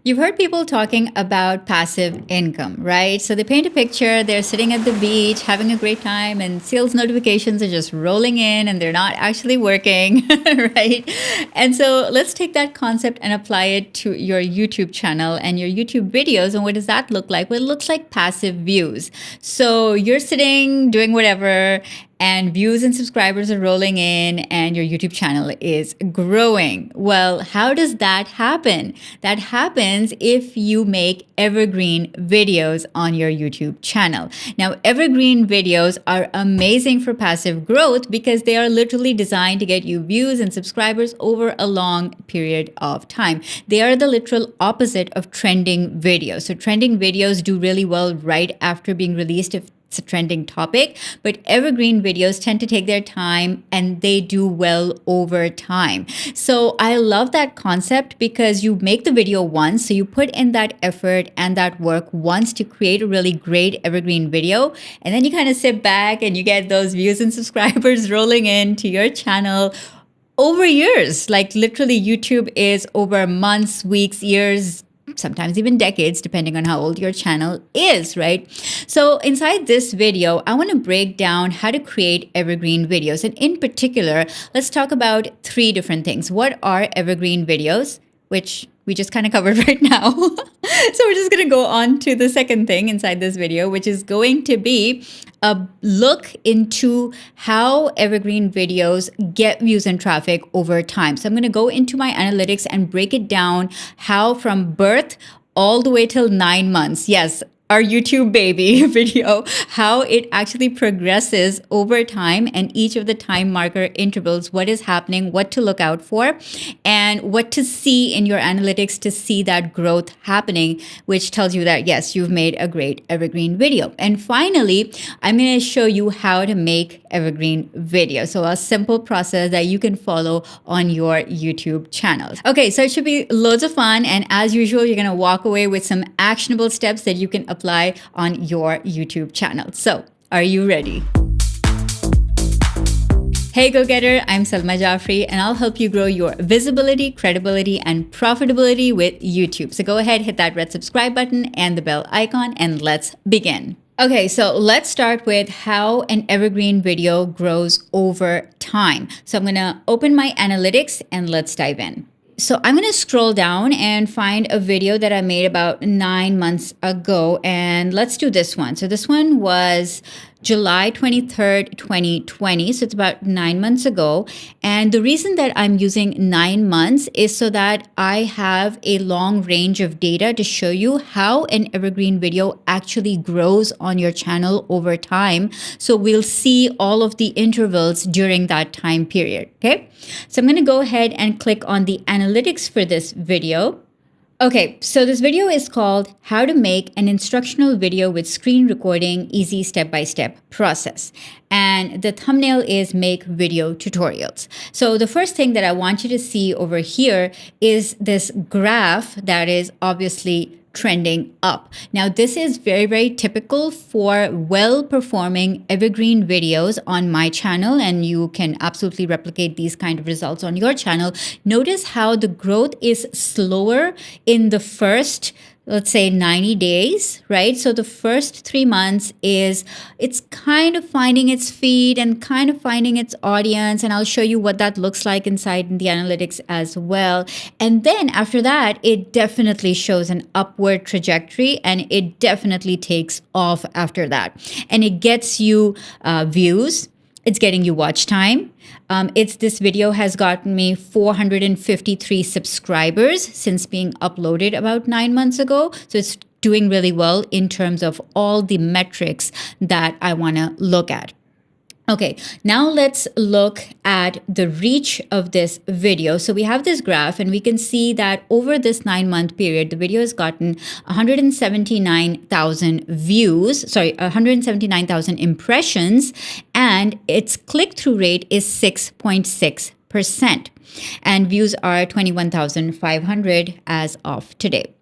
You've heard people talking about passive income, right? So they paint a picture, they're sitting at the beach, having a great time, and sales notifications are just rolling in and they're not actually working, right? And so let's take that concept and apply it to your YouTube channel and your YouTube videos. And what does that look like? Well, it looks like passive views. So you're sitting, doing whatever, and views and subscribers are rolling in and your YouTube channel is growing. Well, how does that happen? That happens if you make evergreen videos on your YouTube channel. Now, evergreen videos are amazing for passive growth because they are literally designed to get you views and subscribers over a long period of time. They are the literal opposite of trending videos. So trending videos do really well right after being released if it's a trending topic, but evergreen videos tend to take their time and they do well over time. So I love that concept because you make the video once, so you put in that effort and that work once to create a really great evergreen video, and then you kind of sit back and you get those views and subscribers rolling into your channel over years. Like literally YouTube is over months, weeks, years, sometimes even decades, depending on how old your channel is, right? So inside this video, I want to break down how to create evergreen videos. And in particular, let's talk about three different things. What are evergreen videos? Which we just kind of covered right now. So we're just going to go on to the second thing inside this video, which is going to be a look into how evergreen videos get views and traffic over time. So I'm going to go into my analytics and break it down how from birth all the way till 9 months. Yes, our YouTube baby video, how it actually progresses over time and each of the time marker intervals, what is happening, what to look out for, and what to see in your analytics to see that growth happening, which tells you that, yes, you've made a great evergreen video. And finally, I'm going to show you how to make evergreen videos. So a simple process that you can follow on your YouTube channels. Okay, so it should be loads of fun. And as usual, you're going to walk away with some actionable steps that you can apply on your YouTube channel. So, are you ready? Hey go-getter, I'm Salma Jafri, and I'll help you grow your visibility, credibility, and profitability with YouTube. So go ahead, hit that red subscribe button and the bell icon, and let's begin. Okay, so let's start with how an evergreen video grows over time. So I'm gonna open my analytics and let's dive in. So I'm going to scroll down and find a video that I made about 9 months ago. And let's do this one. So this one was July 23rd, 2020. So it's about 9 months ago. And the reason that I'm using 9 months is so that I have a long range of data to show you how an evergreen video actually grows on your channel over time. So we'll see all of the intervals during that time period. Okay. So I'm going to go ahead and click on the analytics for this video. Okay, so this video is called How to Make an Instructional Video with Screen Recording, Easy Step-by-Step Process. And the thumbnail is Make Video Tutorials. So the first thing that I want you to see over here is this graph that is obviously trending up. Now, this is very, very typical for well-performing evergreen videos on my channel, and you can absolutely replicate these kind of results on your channel. Notice how the growth is slower in the first, let's say 90 days, right? So the first 3 months it's kind of finding its feet and kind of finding its audience. And I'll show you what that looks like inside the analytics as well. And then after that, it definitely shows an upward trajectory and it definitely takes off after that. And it gets you views. It's getting you watch time. This video has gotten me 453 subscribers since being uploaded about 9 months ago. So it's doing really well in terms of all the metrics that I want to look at. Okay, now let's look at the reach of this video. So we have this graph and we can see that over this 9-month period, the video has gotten 179,000 179,000 impressions, and its click-through rate is 6.6%. And views are 21,500 as of today.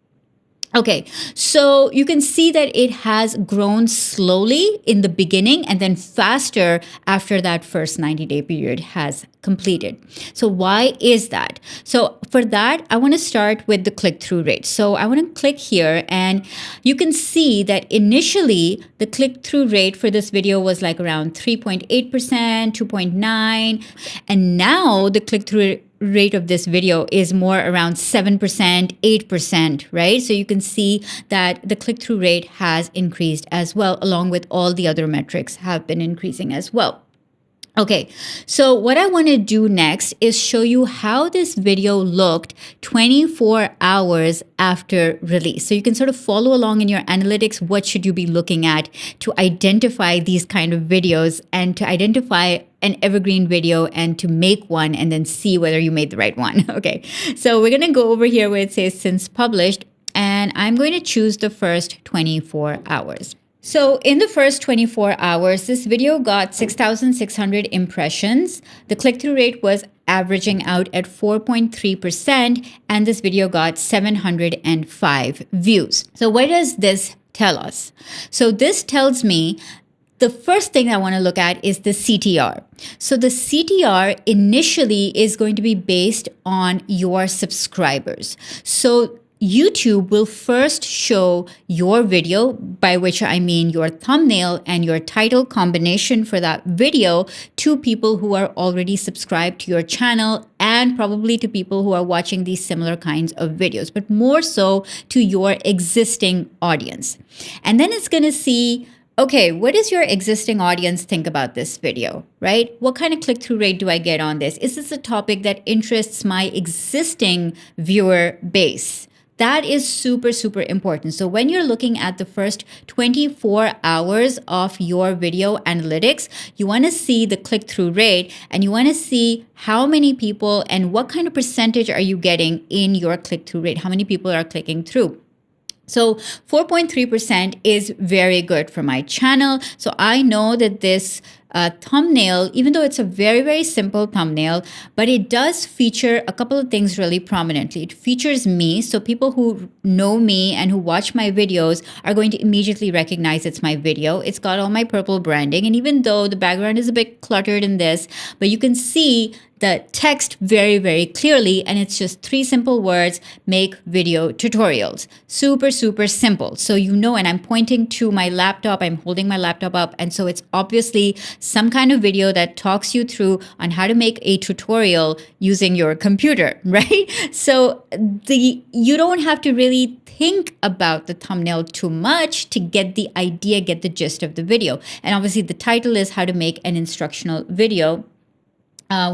Okay, so you can see that it has grown slowly in the beginning and then faster after that first 90-day period has completed. So why is that? So for that, I want to start with the click-through rate. So I want to click here and you can see that initially the click-through rate for this video was like around 3.8%, 2.9, and now the click-through rate of this video is more around 7%, 8%, right? So you can see that the click-through rate has increased as well, along with all the other metrics have been increasing as well. Okay, so what I want to do next is show you how this video looked 24 hours after release. So you can sort of follow along in your analytics. What should you be looking at to identify these kind of videos and to identify an evergreen video and to make one and then see whether you made the right one. Okay, so we're going to go over here where it says since published, and I'm going to choose the first 24 hours. So in the first 24 hours, this video got 6,600 impressions. The click-through rate was averaging out at 4.3%, and this video got 705 views. So what does this tell us? So this tells me the first thing I want to look at is the CTR. So the CTR initially is going to be based on your subscribers. So YouTube will first show your video, by which I mean your thumbnail and your title combination for that video, to people who are already subscribed to your channel and probably to people who are watching these similar kinds of videos, but more so to your existing audience. And then it's going to see, okay, what does your existing audience think about this video, right? What kind of click-through rate do I get on this? Is this a topic that interests my existing viewer base? That is super, super important. So when you're looking at the first 24 hours of your video analytics, you want to see the click-through rate and you want to see how many people and what kind of percentage are you getting in your click-through rate? How many people are clicking through? So 4.3% is very good for my channel. So I know that this thumbnail, even though it's a very, very simple thumbnail, but it does feature a couple of things really prominently. It features me. So people who know me and who watch my videos are going to immediately recognize it's my video. It's got all my purple branding. And even though the background is a bit cluttered in this, but you can see the text very, very clearly, and it's just 3 simple words: make video tutorials. Super, super simple. So you know, and I'm pointing to my laptop, I'm holding my laptop up, and so it's obviously some kind of video that talks you through on how to make a tutorial using your computer, right? So you don't have to really think about the thumbnail too much to get the idea, get the gist of the video. And obviously the title is how to make an instructional video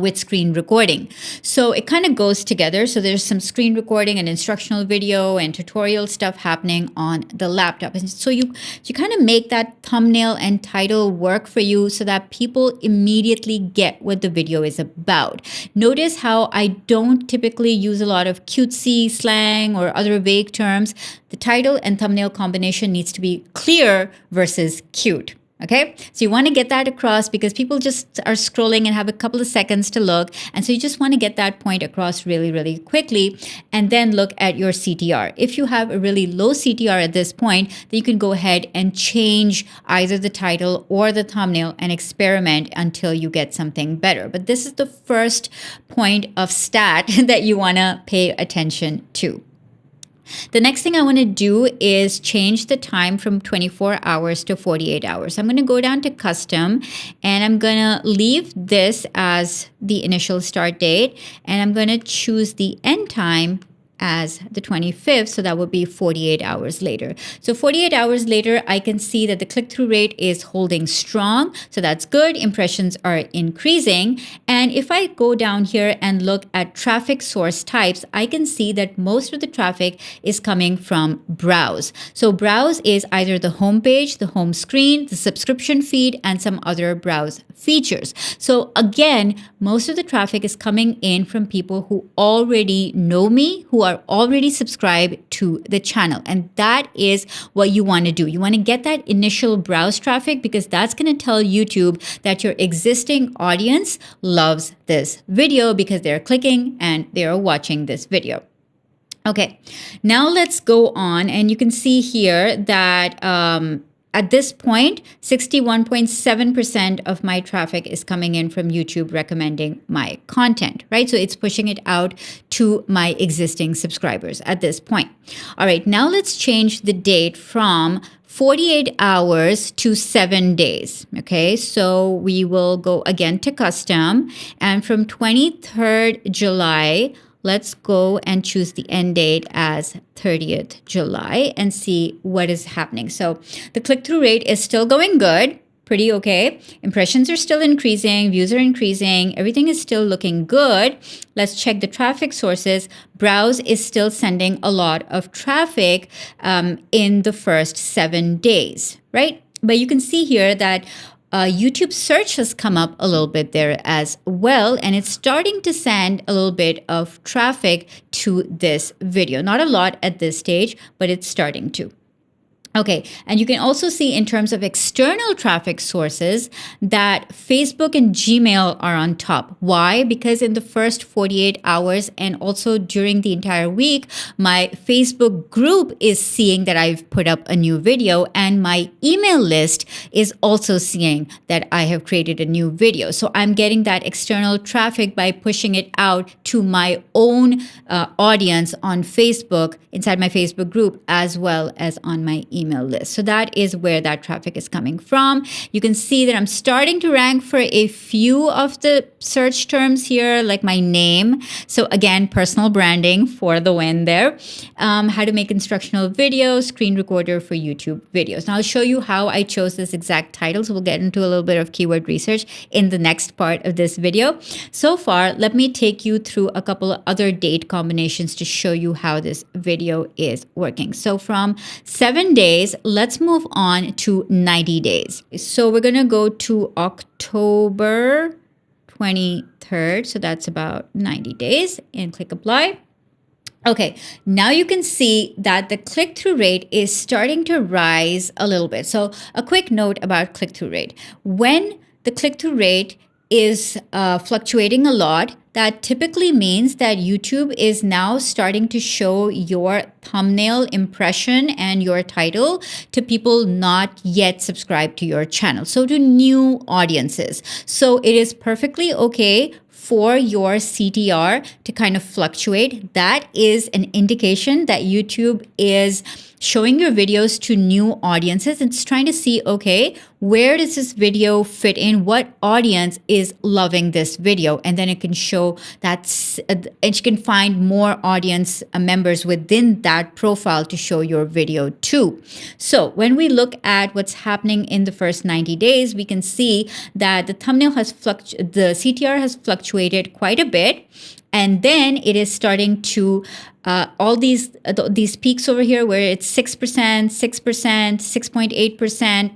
with screen recording. So it kind of goes together. So there's some screen recording and instructional video and tutorial stuff happening on the laptop. And so you kind of make that thumbnail and title work for you so that people immediately get what the video is about. Notice how I don't typically use a lot of cutesy slang or other vague terms. The title and thumbnail combination needs to be clear versus cute. Okay, so you want to get that across because people just are scrolling and have a couple of seconds to look. And so you just want to get that point across really, really quickly and then look at your CTR. If you have a really low CTR at this point, then you can go ahead and change either the title or the thumbnail and experiment until you get something better. But this is the first point of stat that you want to pay attention to. The next thing I want to do is change the time from 24 hours to 48 hours. I'm going to go down to custom and I'm going to leave this as the initial start date and I'm going to choose the end time as the 25th, so that would be 48 hours later. So 48 hours later, I can see that the click-through rate is holding strong, so that's good. Impressions are increasing. And if I go down here and look at traffic source types, I can see that most of the traffic is coming from browse. So browse is either the home page, the home screen, the subscription feed, and some other browse features. So again, most of the traffic is coming in from people who already know me, who are already subscribed to the channel. And that is what you want to do. You want to get that initial browse traffic because that's going to tell YouTube that your existing audience loves this video because they're clicking and they're watching this video. Okay, now let's go on, and you can see here that at this point, 61.7% of my traffic is coming in from YouTube recommending my content, right? So it's pushing it out to my existing subscribers at this point. All right, now let's change the date from 48 hours to 7 days. Okay, so we will go again to custom, and from 23rd July, let's go and choose the end date as 30th July and see what is happening. So the click-through rate is still going good, pretty okay. Impressions are still increasing, views are increasing, everything is still looking good. Let's check the traffic sources. Browse is still sending a lot of traffic in the first 7 days, right? But you can see here that YouTube search has come up a little bit there as well, and it's starting to send a little bit of traffic to this video. Not a lot at this stage, but it's starting to. Okay, and you can also see in terms of external traffic sources that Facebook and Gmail are on top. Why? Because in the first 48 hours and also during the entire week, my Facebook group is seeing that I've put up a new video, and my email list is also seeing that I have created a new video. So I'm getting that external traffic by pushing it out to my own audience on Facebook, inside my Facebook group, as well as on my email list. So that is where that traffic is coming from. You can see that I'm starting to rank for a few of the search terms here, like my name. So again, personal branding for the win there. How to make instructional videos, screen recorder for YouTube videos. Now I'll show you how I chose this exact title. So we'll get into a little bit of keyword research in the next part of this video. So far, let me take you through a couple of other date combinations to show you how this video is working. So from 7 days, let's move on to 90 days. So we're going to go to October 23rd. So that's about 90 days, and click apply. Okay, now you can see that the click-through rate is starting to rise a little bit. So a quick note about click-through rate. When the click-through rate is fluctuating a lot, that typically means that YouTube is now starting to show your thumbnail impression and your title to people not yet subscribed to your channel, so to new audiences. So it is perfectly okay for your CTR to kind of fluctuate. That is an indication that YouTube is showing your videos to new audiences. It's trying to see, okay, where does this video fit in? What audience is loving this video? And then it can show that, and you can find more audience members within that profile to show your video to. So when we look at what's happening in the first 90 days, we can see that the thumbnail has the CTR has fluctuated quite a bit. And then it is starting to, all these peaks over here where it's 6%, 6%, 6.8%,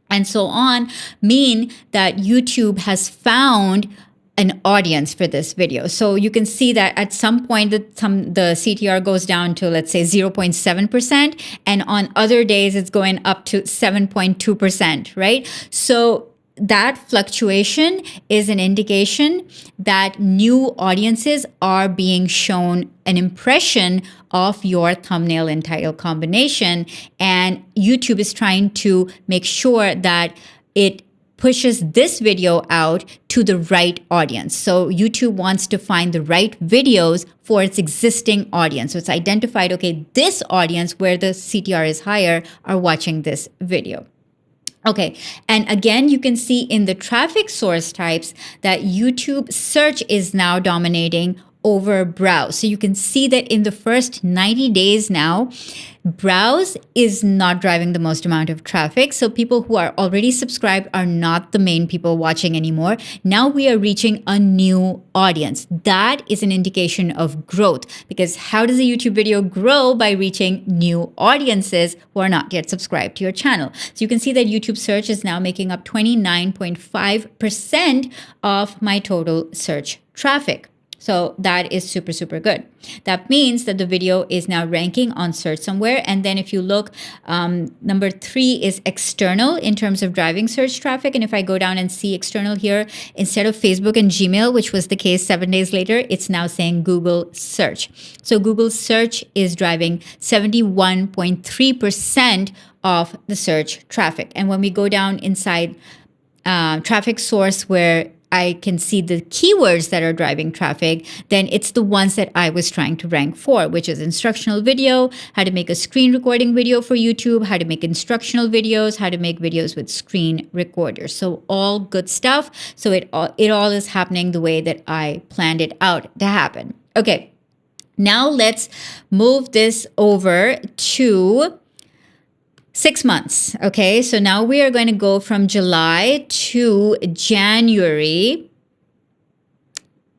and so on, mean that YouTube has found an audience for this video. So you can see that at some point the CTR goes down to, let's say, 0.7%, and on other days it's going up to 7.2%, right? So that fluctuation is an indication that new audiences are being shown an impression of your thumbnail and title combination, and YouTube is trying to make sure that it pushes this video out to the right audience. So YouTube wants to find the right videos for its existing audience. So it's identified, okay, this audience where the CTR is higher are watching this video. Okay, and again, you can see in the traffic source types that YouTube search is now dominating over browse. So you can see that in the first 90 days now, browse is not driving the most amount of traffic. So people who are already subscribed are not the main people watching anymore. Now we are reaching a new audience. That is an indication of growth, because how does a YouTube video grow? By reaching new audiences who are not yet subscribed to your channel. So you can see that YouTube search is now making up 29.5% of my total search traffic. So that is super, super good. That means that the video is now ranking on search somewhere. And then if you look, number 3 is external in terms of driving search traffic. And if I go down and see external here, instead of Facebook and Gmail, which was the case 7 days later, it's now saying Google search. So Google search is driving 71.3% of the search traffic. And when we go down inside traffic source where I can see the keywords that are driving traffic, then it's the ones that I was trying to rank for, which is instructional video, how to make a screen recording video for YouTube, how to make instructional videos, how to make videos with screen recorders. So all good stuff. So it all is happening the way that I planned it out to happen. Okay, now let's move this over to 6 months. Okay, so now we are going to go from July to January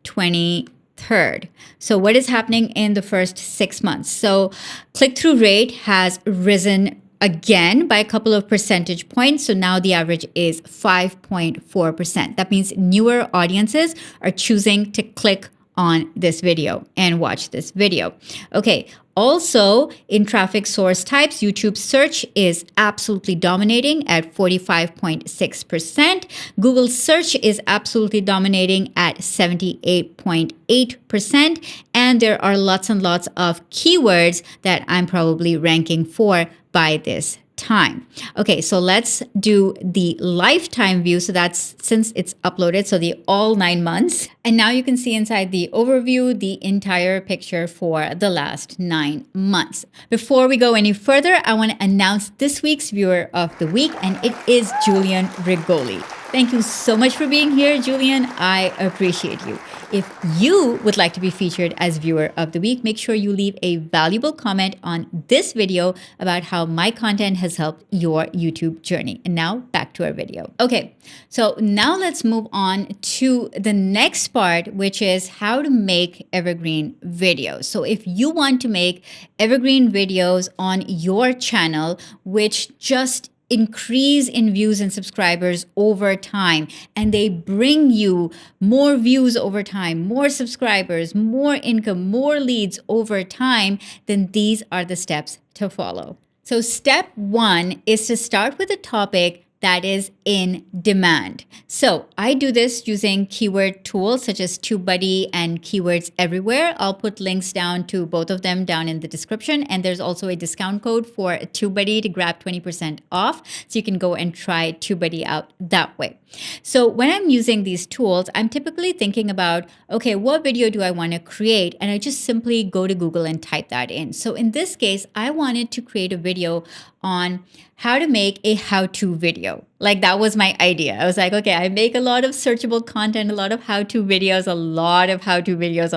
23rd. So what is happening in the first 6 months? So click-through rate has risen again by a couple of percentage points. So now the average is 5.4%. That means newer audiences are choosing to click on this video and watch this video. Okay. Also, in traffic source types, YouTube search is absolutely dominating at 45.6%. Google search is absolutely dominating at 78.8%. And there are lots and lots of keywords that I'm probably ranking for by this time. Okay, so let's do the lifetime view. So that's since it's uploaded, so the all 9 months. And now you can see inside the overview, the entire picture for the last 9 months. Before we go any further, I want to announce this week's viewer of the week, and it is Julian Rigoli. Thank you so much for being here, Julian. I appreciate you. If you would like to be featured as viewer of the week, make sure you leave a valuable comment on this video about how my content has helped your YouTube journey. And now back to our video. Okay, so now let's move on to the next part, which is how to make evergreen videos. So if you want to make evergreen videos on your channel, which just increase in views and subscribers over time, and they bring you more views over time, more subscribers, more income, more leads over time, then these are the steps to follow. So step 1 is to start with a topic that is in demand. So I do this using keyword tools such as TubeBuddy and Keywords Everywhere. I'll put links down to both of them down in the description. And there's also a discount code for TubeBuddy to grab 20% off. So you can go and try TubeBuddy out that way. So when I'm using these tools, I'm typically thinking about, okay, what video do I want to create? And I just simply go to Google and type that in. So in this case, I wanted to create a video on how to make a how-to video. Like that was my idea. I was like, okay, I make a lot of searchable content, a lot of how-to videos on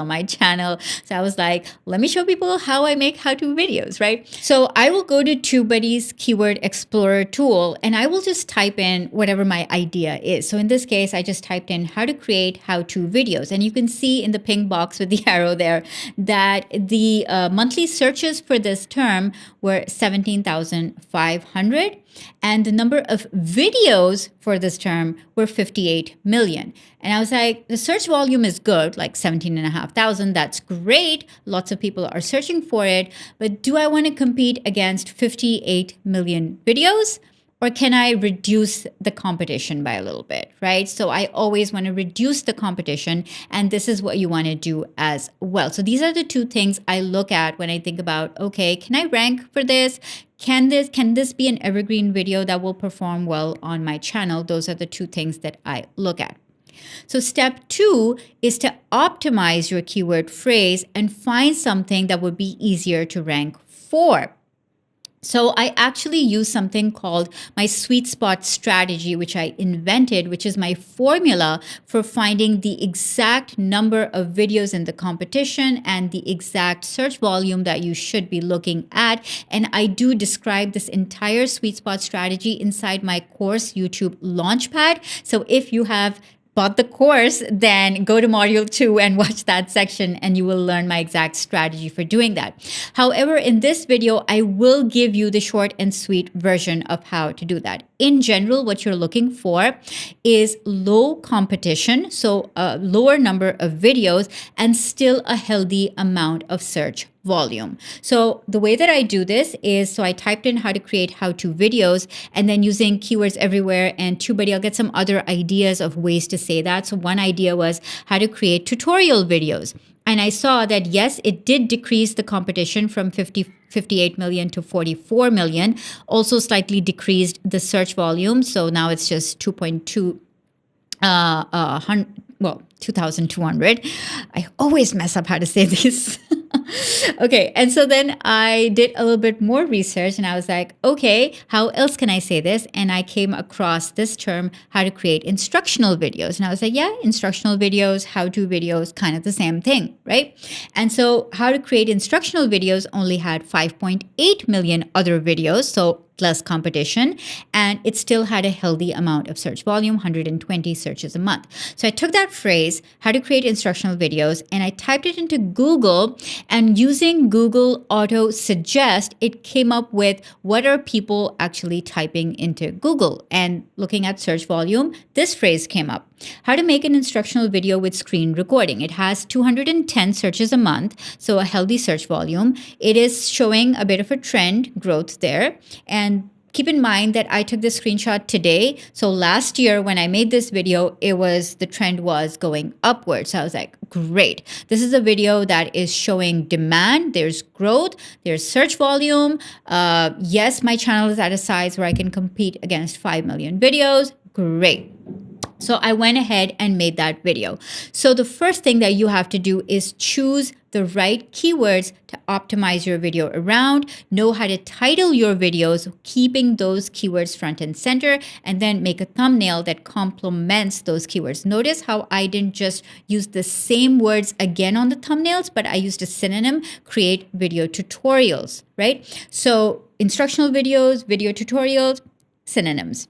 my channel. So I was like, let me show people how I make how-to videos, right? So I will go to TubeBuddy's Keyword Explorer tool and I will just type in whatever my idea is. So in this case, I just typed in how to create how-to videos. And you can see in the ping box with the arrow there that the monthly searches for this term were 17,500. And the number of videos for this term were 58 million. And I was like, the search volume is good, like 17,500. That's great. Lots of people are searching for it. But do I want to compete against 58 million videos? Or can I reduce the competition by a little bit, right? So I always want to reduce the competition, and this is what you want to do as well. So these are the two things I look at when I think about, okay, can I rank for this? Can this be an evergreen video that will perform well on my channel? Those are the two things that I look at. So step 2 is to optimize your keyword phrase and find something that would be easier to rank for. So I actually use something called my sweet spot strategy, which I invented, which is my formula for finding the exact number of videos in the competition and the exact search volume that you should be looking at. And I do describe this entire sweet spot strategy inside my course, YouTube Launchpad. So if you have bought the course, then go to module 2 and watch that section, and you will learn my exact strategy for doing that. However, in this video, I will give you the short and sweet version of how to do that. In general, what you're looking for is low competition, so a lower number of videos and still a healthy amount of search volume. So the way that I do this is, so I typed in how to create how-to videos, and then using keywords everywhere and TubeBuddy, I'll get some other ideas of ways to say that. So one idea was how to create tutorial videos. And I saw that, yes, it did decrease the competition from 58 million to 44 million, also slightly decreased the search volume. So now it's just 2.2, 2,200. I always mess up how to say this. Okay, and so then I did a little bit more research and I was like, okay, how else can I say this? And I came across this term, how to create instructional videos. And I was like, yeah, instructional videos, how-to videos, kind of the same thing, right? And so how to create instructional videos only had 5.8 million other videos, so less competition, and it still had a healthy amount of search volume, 120 searches a month. So I took that phrase, how to create instructional videos, and I typed it into Google, and using Google Auto Suggest, it came up with what are people actually typing into Google. And looking at search volume, this phrase came up. How to make an instructional video with screen recording. It has 210 searches a month, so a healthy search volume. It is showing a bit of a trend growth there. And keep in mind that I took this screenshot today. So last year when I made this video, the trend was going upwards. So I was like, great. This is a video that is showing demand. There's growth. There's search volume. Yes, my channel is at a size where I can compete against 5 million videos. Great. So I went ahead and made that video. So the first thing that you have to do is choose the right keywords to optimize your video around, know how to title your videos, keeping those keywords front and center, and then make a thumbnail that complements those keywords. Notice how I didn't just use the same words again on the thumbnails, but I used a synonym, create video tutorials, right? So instructional videos, video tutorials, synonyms.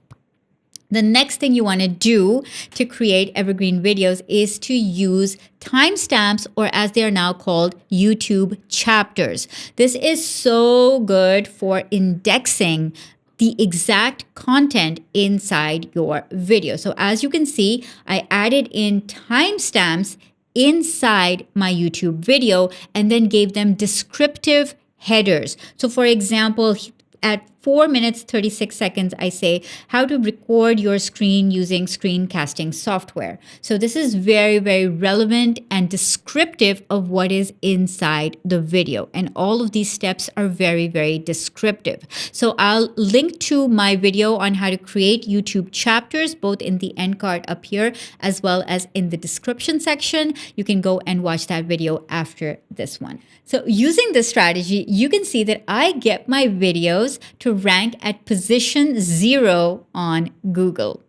The next thing you want to do to create evergreen videos is to use timestamps, or as they are now called, YouTube chapters. This is so good for indexing the exact content inside your video. So as you can see, I added in timestamps inside my YouTube video and then gave them descriptive headers. So for example, at 4 minutes, 36 seconds, I say how to record your screen using screencasting software. So this is very, very relevant and descriptive of what is inside the video. And all of these steps are very, very descriptive. So I'll link to my video on how to create YouTube chapters, both in the end card up here, as well as in the description section. You can go and watch that video after this one. So using this strategy, you can see that I get my videos to rank at position 0 on Google.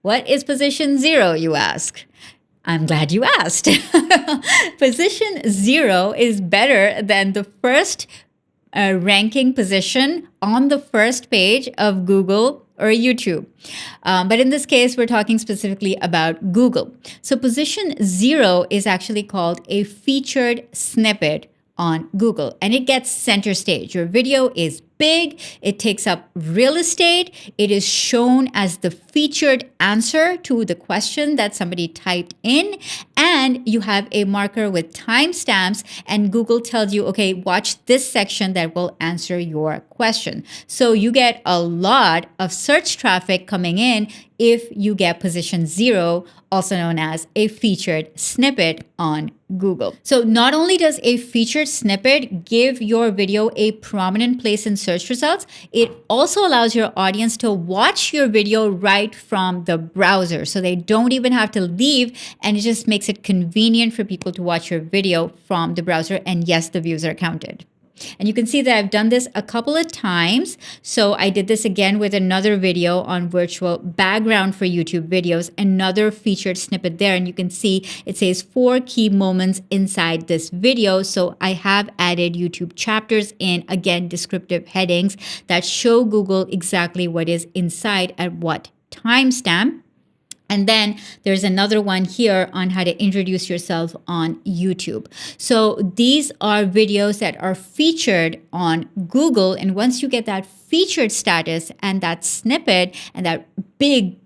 What is position 0, you ask? I'm glad you asked. Position 0 is better than the first ranking position on the first page of Google or YouTube. But in this case, we're talking specifically about Google. So position 0 is actually called a featured snippet on Google, and it gets center stage. Your video is big, it takes up real estate, it is shown as the featured answer to the question that somebody typed in, and you have a marker with timestamps, and Google tells you, okay, watch this section that will answer your question. So you get a lot of search traffic coming in if you get position 0, also known as a featured snippet on Google. So not only does a featured snippet give your video a prominent place in search results, it also allows your audience to watch your video right from the browser. So they don't even have to leave, and it just makes it convenient for people to watch your video from the browser. And yes, the views are counted. And you can see that I've done this a couple of times. So I did this again with another video on virtual background for YouTube videos, another featured snippet there. And you can see it says 4 key moments inside this video. So I have added YouTube chapters in, again, descriptive headings that show Google exactly what is inside at what timestamp. And then there's another one here on how to introduce yourself on YouTube. So these are videos that are featured on Google. And once you get that featured status and that snippet and that big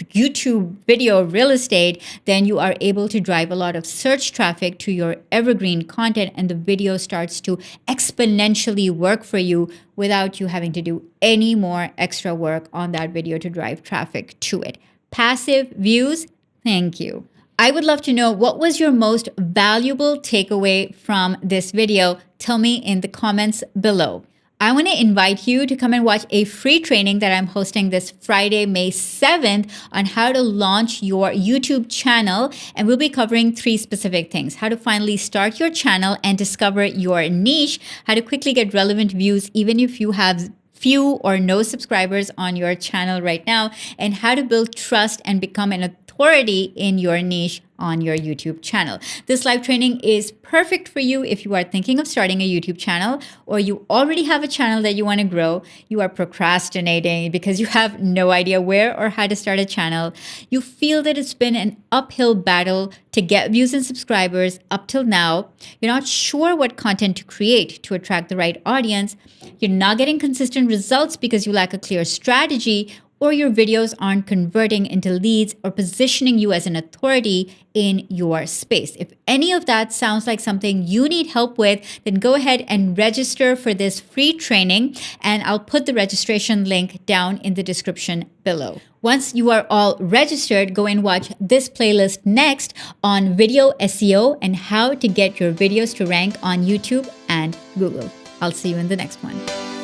YouTube video real estate, then you are able to drive a lot of search traffic to your evergreen content, and the video starts to exponentially work for you without you having to do any more extra work on that video to drive traffic to it. Passive views, thank you. I would love to know, what was your most valuable takeaway from this video? Tell me in the comments below. I want to invite you to come and watch a free training that I'm hosting this Friday, May 7th, on how to launch your YouTube channel. And we'll be covering 3 specific things: how to finally start your channel and discover your niche, how to quickly get relevant views even if you have few or no subscribers on your channel right now, and how to build trust and become an authority in your niche on your YouTube channel. This live training is perfect for you if you are thinking of starting a YouTube channel, or you already have a channel that you want to grow. You are procrastinating because you have no idea where or how to start a channel. You feel that it's been an uphill battle to get views and subscribers up till now. You're not sure what content to create to attract the right audience. You're not getting consistent results because you lack a clear strategy, or your videos aren't converting into leads or positioning you as an authority in your space. If any of that sounds like something you need help with, then go ahead and register for this free training, and I'll put the registration link down in the description below. Once you are all registered, go and watch this playlist next on video SEO and how to get your videos to rank on YouTube and Google. I'll see you in the next one.